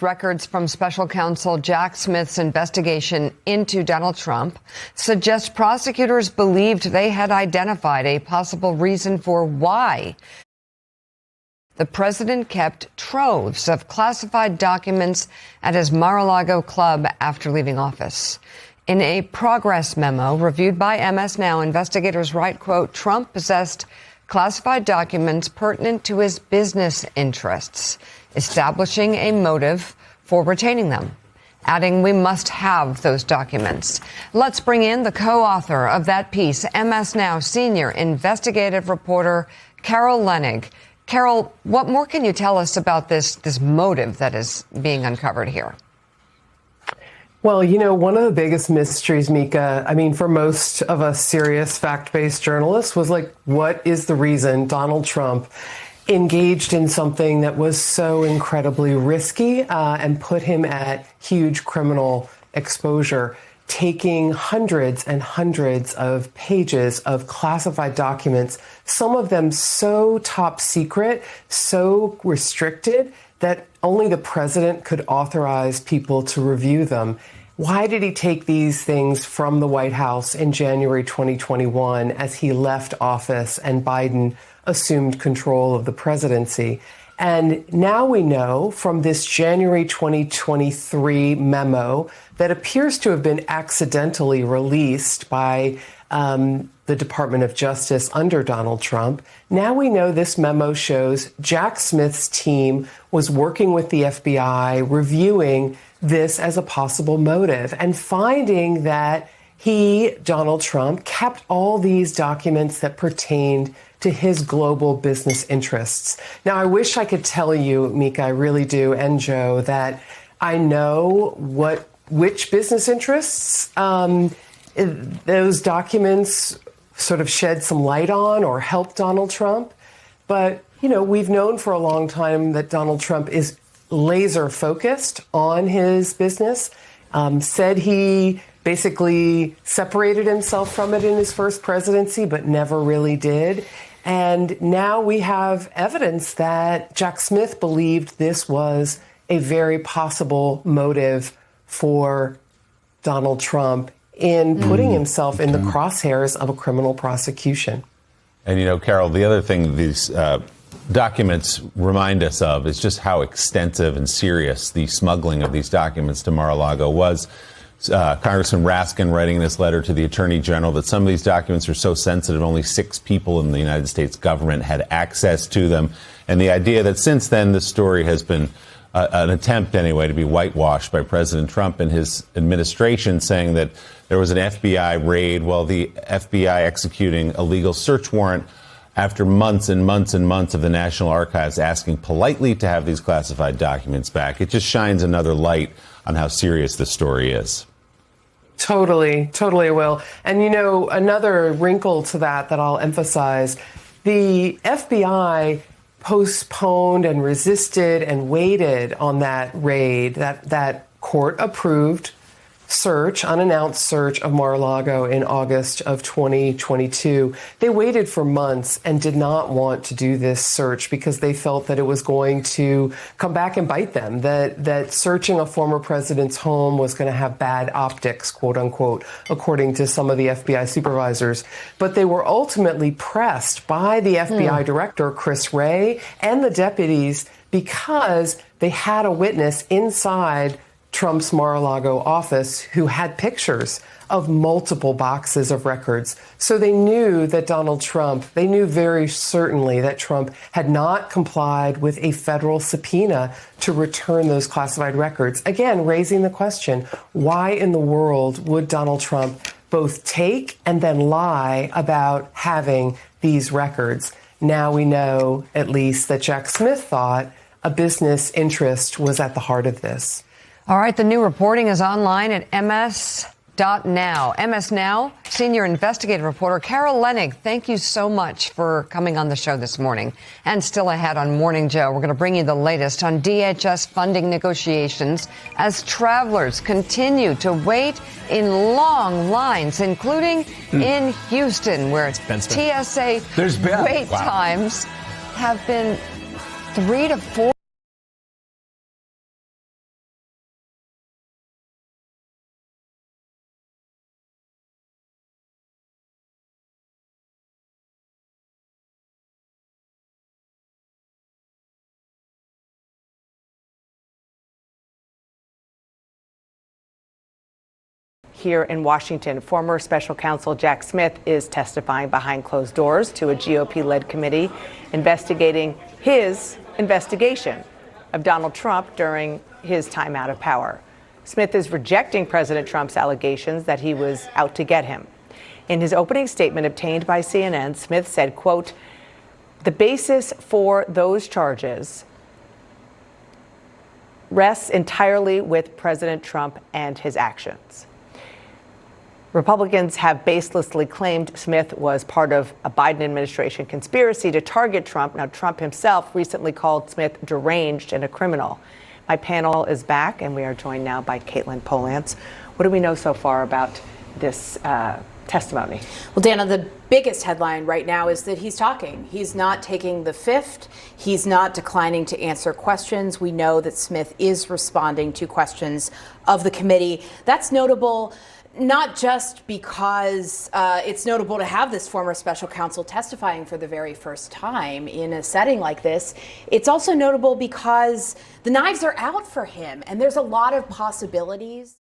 Records from special counsel Jack Smith's investigation into Donald Trump suggest prosecutors believed they had identified a possible reason for why the president kept troves of classified documents at his Mar-a-Lago club after leaving office. In a progress memo reviewed by MS Now, investigators write, quote, Trump possessed classified documents pertinent to his business interests, establishing a motive for retaining them, adding we must have those documents. Let's bring in the co-author of that piece, MS Now senior investigative reporter Carol Leonnig. Carol, what more can you tell us about this motive that is being uncovered here? Well, you know, one of the biggest mysteries, Mika, I mean, for most of us serious fact-based journalists was like, what is the reason Donald Trump engaged in something that was so incredibly risky and put him at huge criminal exposure, taking hundreds and hundreds of pages of classified documents, some of them so top secret, so restricted that only the president could authorize people to review them. Why did he take these things from the White House in January 2021 as he left office and Biden assumed control of the presidency? And now we know from this January 2023 memo that appears to have been accidentally released by the Department of Justice under Donald Trump. Now we know this memo shows Jack Smith's team was working with the FBI, reviewing this as a possible motive and finding that he, Donald Trump, kept all these documents that pertained to his global business interests. Now, I wish I could tell you, Mika, I really do, and Joe, that I know which business interests those documents sort of shed some light on or helped Donald Trump. But, you know, we've known for a long time that Donald Trump is laser focused on his business, said he basically separated himself from it in his first presidency, but never really did. And now we have evidence that Jack Smith believed this was a very possible motive for Donald Trump in putting himself in the crosshairs of a criminal prosecution. And, you know, Carol, the other thing these documents remind us of is just how extensive and serious the smuggling of these documents to Mar-a-Lago was. Congressman Raskin writing this letter to the Attorney General that some of these documents are so sensitive, only 6 people in the United States government had access to them. And the idea that since then this story has been an attempt anyway to be whitewashed by President Trump and his administration, saying that there was an FBI raid while the FBI executing a legal search warrant after months and months and months of the National Archives asking politely to have these classified documents back. It just shines another light on how serious this story is. Totally will. And, you know, another wrinkle to that I'll emphasize, the FBI postponed and resisted and waited on that raid, that court-approved search, unannounced search of Mar-a-Lago in August of 2022. They waited for months and did not want to do this search because they felt that it was going to come back and bite them, that searching a former president's home was going to have bad optics, quote unquote, according to some of the FBI supervisors. But they were ultimately pressed by the FBI director, Chris Wray, and the deputies because they had a witness inside Trump's Mar-a-Lago office who had pictures of multiple boxes of records. So they knew that they knew very certainly that Trump had not complied with a federal subpoena to return those classified records. Again, raising the question, why in the world would Donald Trump both take and then lie about having these records? Now we know, at least, that Jack Smith thought a business interest was at the heart of this. All right, the new reporting is online at ms.now. MS Now senior investigative reporter Carol Leonnig, thank you so much for coming on the show this morning. And still ahead on Morning Joe, we're going to bring you the latest on DHS funding negotiations as travelers continue to wait in long lines, including in Houston, where TSA wait times have been 3 to 4 here in Washington. Former special counsel Jack Smith is testifying behind closed doors to a GOP-led committee investigating his investigation of Donald Trump during his time out of power. Smith is rejecting President Trump's allegations that he was out to get him. In his opening statement obtained by CNN, Smith said, quote, "The basis for those charges rests entirely with President Trump and his actions." Republicans have baselessly claimed Smith was part of a Biden administration conspiracy to target Trump. Now, Trump himself recently called Smith deranged and a criminal. My panel is back, and we are joined now by Caitlin Polantz. What do we know so far about this testimony? Well, Dana, the biggest headline right now is that he's talking. He's not taking the fifth. He's not declining to answer questions. We know that Smith is responding to questions of the committee. That's notable, not just because it's notable to have this former special counsel testifying for the very first time in a setting like this. It's also notable because the knives are out for him, and there's a lot of possibilities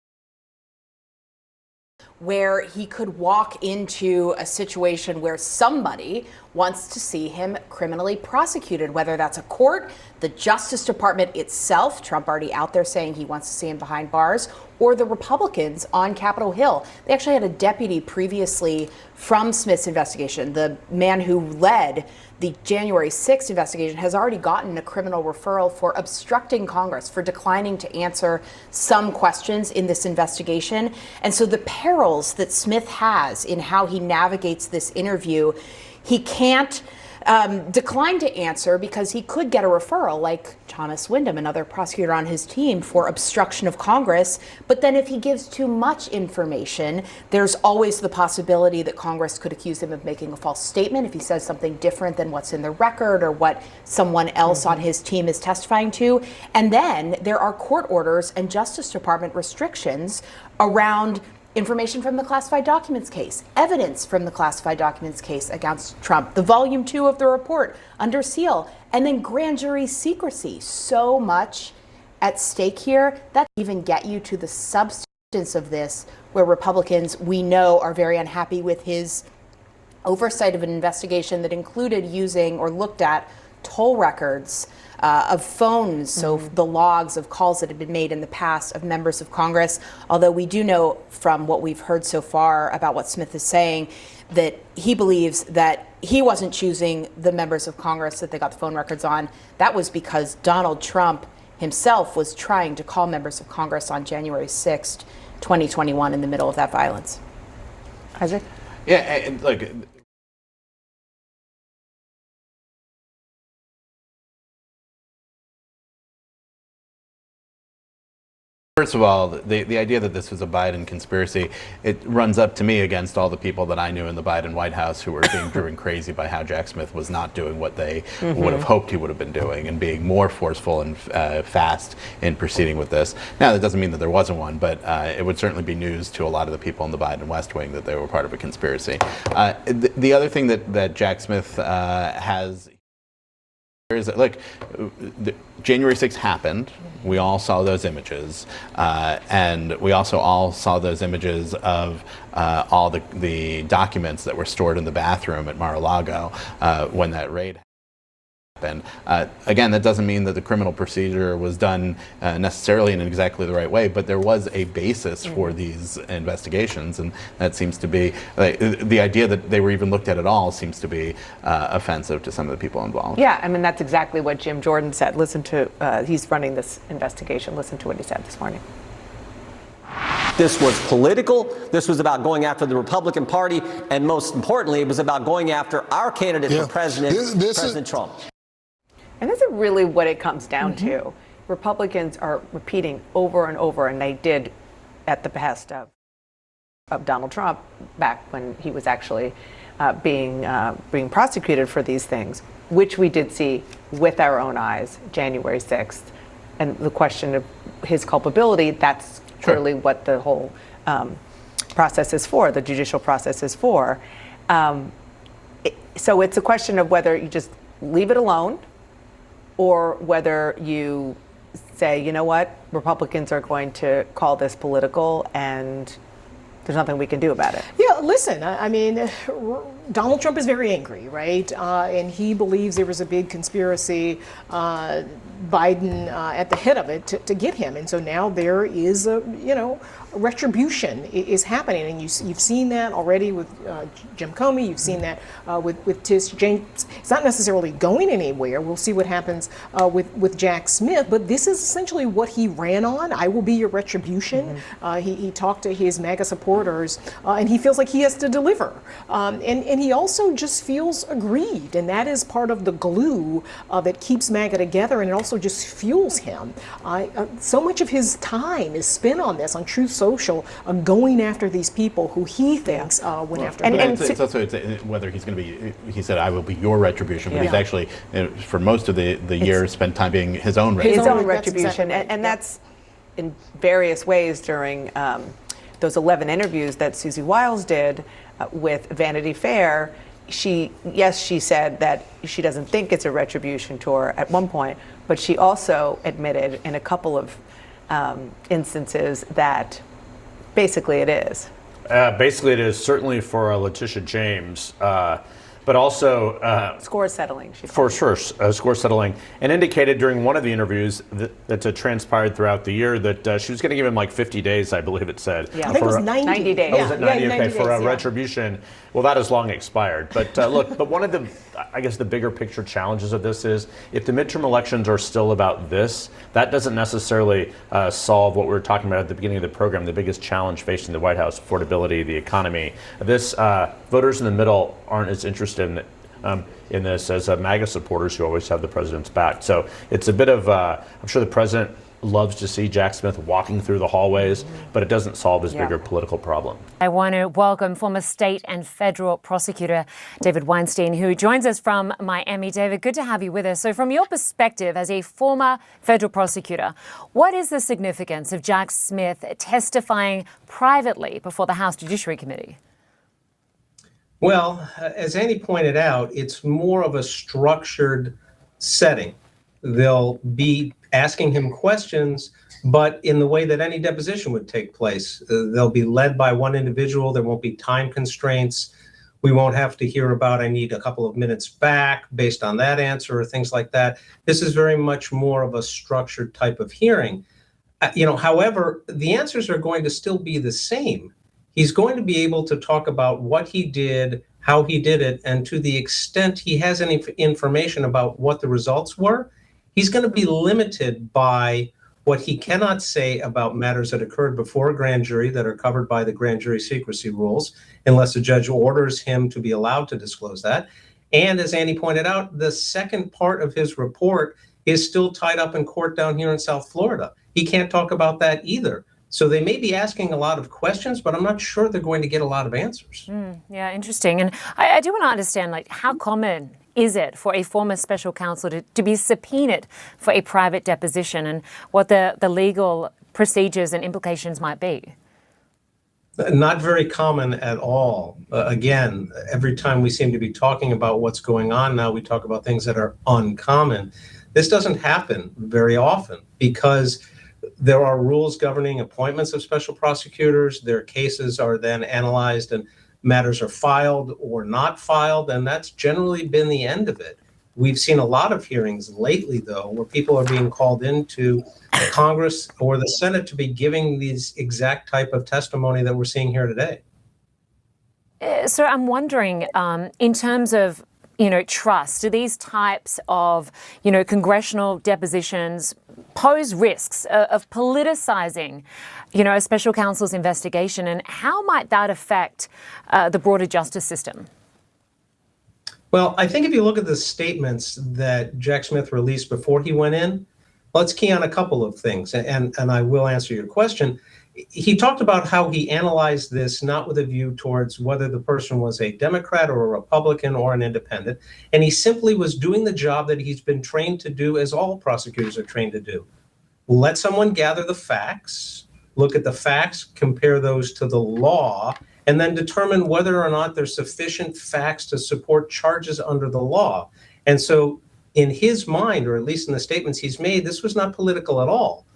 where he could walk into a situation where somebody wants to see him criminally prosecuted, whether that's a court, the Justice Department itself, Trump already out there saying he wants to see him behind bars, or the Republicans on Capitol Hill. They actually had a deputy previously from Smith's investigation. The man who led the January 6th investigation has already gotten a criminal referral for obstructing Congress, for declining to answer some questions in this investigation. And so the perils that Smith has in how he navigates this interview, he can't decline to answer because he could get a referral like Thomas Windom, another prosecutor on his team, for obstruction of Congress. But then if he gives too much information, there's always the possibility that Congress could accuse him of making a false statement if he says something different than what's in the record or what someone else on his team is testifying to. And then there are court orders and Justice Department restrictions around information from the classified documents case, evidence from the classified documents case against Trump, the volume 2 of the report under seal, and then grand jury secrecy. So much at stake here that even get you to the substance of this, where Republicans, we know, are very unhappy with his oversight of an investigation that included using or looked at toll records of phones, so the logs of calls that had been made in the past of members of Congress. Although we do know from what we've heard so far about what Smith is saying that he believes that he wasn't choosing the members of Congress that they got the phone records on. That was because Donald Trump himself was trying to call members of Congress on January 6th, 2021 in the middle of that violence. Isaac? Yeah, and look, first of all, the idea that this was a Biden conspiracy, it runs up to me against all the people that I knew in the Biden White House who were being driven crazy by how Jack Smith was not doing what they would have hoped he would have been doing and being more forceful and fast in proceeding with this. Now, that doesn't mean that there wasn't one, but it would certainly be news to a lot of the people in the Biden West Wing that they were part of a conspiracy. The other thing that Jack Smith has is that, look, January 6th happened. We all saw those images, and we also all saw those images of all the documents that were stored in the bathroom at Mar-a-Lago when that raid happened. Again, that doesn't mean that the criminal procedure was done necessarily in exactly the right way, but there was a basis for these investigations, and that seems to be the idea that they were even looked at all seems to be offensive to some of the people involved. Yeah, I mean, that's exactly what Jim Jordan said. Listen to, he's running this investigation. Listen to what he said this morning. This was political. This was about going after the Republican Party. And most importantly, it was about going after our candidate for president, President Trump. And that's really what it comes down to. Republicans are repeating over and over, and they did at the behest of Donald Trump back when he was actually being prosecuted for these things, which we did see with our own eyes January 6th. And the question of his culpability, that's clearly what the whole process is for, the judicial process is for. So it's a question of whether you just leave it alone or whether you say, you know what, Republicans are going to call this political and there's nothing we can do about it. Yeah, listen, I mean, Donald Trump is very angry, right? And he believes there was a big conspiracy, Biden at the head of it, to get him. And so now there is retribution is happening. And you've seen that already with Jim Comey. You've seen that with Tish James. It's not necessarily going anywhere. We'll see what happens with Jack Smith. But this is essentially what he ran on. I will be your retribution. He talked to his MAGA supporters, and he feels like he has to deliver. And he also just feels aggrieved. And that is part of the glue that keeps MAGA together. And it also just fuels him. So much of his time is spent on this, on Truth Social, going after these people who he thinks went after him. And it's also whether he's going to be, he said, I will be your retribution, but he's actually, for most of the year, spent time being his own retribution. His own retribution. Exactly right. And that's in various ways during those 11 interviews that Susie Wiles did with Vanity Fair. She said that she doesn't think it's a retribution tour at one point, but she also admitted in a couple of instances that basically it is. Basically it is, certainly for Letitia James, but also score settling. For sure, score settling, and indicated during one of the interviews that transpired throughout the year that she was going to give him like 50 days, I believe it said. Yeah, I think it was 90 days. Oh, was it 90? Okay, 90 for days, retribution. Well, that has long expired. But look, but one of the, I guess, the bigger picture challenges of this is if the midterm elections are still about this, that doesn't necessarily solve what we were talking about at the beginning of the program, the biggest challenge facing the White House, affordability, the economy. This voters in the middle aren't as interested in this as MAGA supporters who always have the president's back. So it's a bit of, I'm sure the president loves to see Jack Smith walking through the hallways, but it doesn't solve his bigger political problem. I want to welcome former state and federal prosecutor David Weinstein, who joins us from Miami. David, good to have you with us. So from your perspective as a former federal prosecutor, what is the significance of Jack Smith testifying privately before the House Judiciary Committee? Well, as Annie pointed out, it's more of a structured setting. They'll be asking him questions, but in the way that any deposition would take place. They'll be led by one individual. There won't be time constraints. We won't have to hear about, I need a couple of minutes back based on that answer or things like that. This is very much more of a structured type of hearing. However, the answers are going to still be the same. He's going to be able to talk about what he did, how he did it, and to the extent he has any information about what the results were, he's going to be limited by what he cannot say about matters that occurred before a grand jury that are covered by the grand jury secrecy rules, unless a judge orders him to be allowed to disclose that. And as Annie pointed out, the second part of his report is still tied up in court down here in South Florida. He can't talk about that either. So they may be asking a lot of questions, but I'm not sure they're going to get a lot of answers. Yeah, interesting. And I do want to understand, how common is it for a former special counsel to be subpoenaed for a private deposition, and what the legal procedures and implications might be? Not very common at all. Again, every time we seem to be talking about what's going on now, we talk about things that are uncommon. This doesn't happen very often because there are rules governing appointments of special prosecutors. Their cases are then analyzed and matters are filed or not filed, and that's generally been the end of it. We've seen a lot of hearings lately, though, where people are being called into Congress or the Senate to be giving these exact type of testimony that we're seeing here today. So I'm wondering, in terms of trust, do these types of, congressional depositions pose risks of politicizing, a special counsel's investigation, and how might that affect the broader justice system? Well, I think if you look at the statements that Jack Smith released before he went in, let's key on a couple of things, and I will answer your question. He talked about how he analyzed this not with a view towards whether the person was a Democrat or a Republican or an independent, and he simply was doing the job that he's been trained to do, as all prosecutors are trained to do. Let someone gather the facts, look at the facts, compare those to the law, and then determine whether or not there's sufficient facts to support charges under the law. And so in his mind, or at least in the statements he's made, this was not political at all.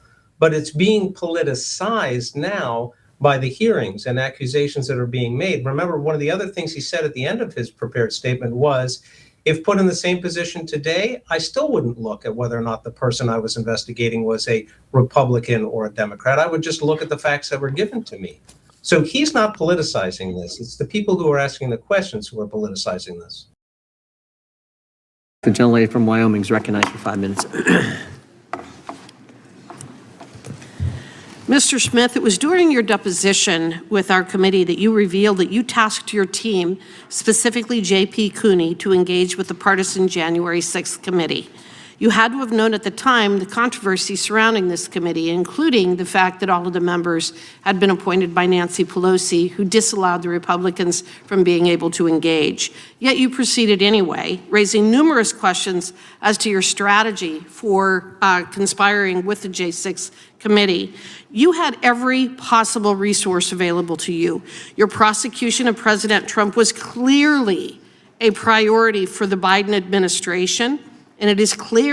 But it's being politicized now by the hearings and accusations that are being made. Remember, one of the other things he said at the end of his prepared statement was, if put in the same position today, I still wouldn't look at whether or not the person I was investigating was a Republican or a Democrat. I would just look at the facts that were given to me. So he's not politicizing this. It's the people who are asking the questions who are politicizing this. The gentlelady from Wyoming is recognized for 5 minutes. Mr. Smith, it was during your deposition with our committee that you revealed that you tasked your team, specifically J.P. Cooney, to engage with the partisan January 6th committee. You had to have known at the time the controversy surrounding this committee, including the fact that all of the members had been appointed by Nancy Pelosi, who disallowed the Republicans from being able to engage. Yet you proceeded anyway, raising numerous questions as to your strategy for conspiring with the J6 committee. You had every possible resource available to you. Your prosecution of President Trump was clearly a priority for the Biden administration, and it is clear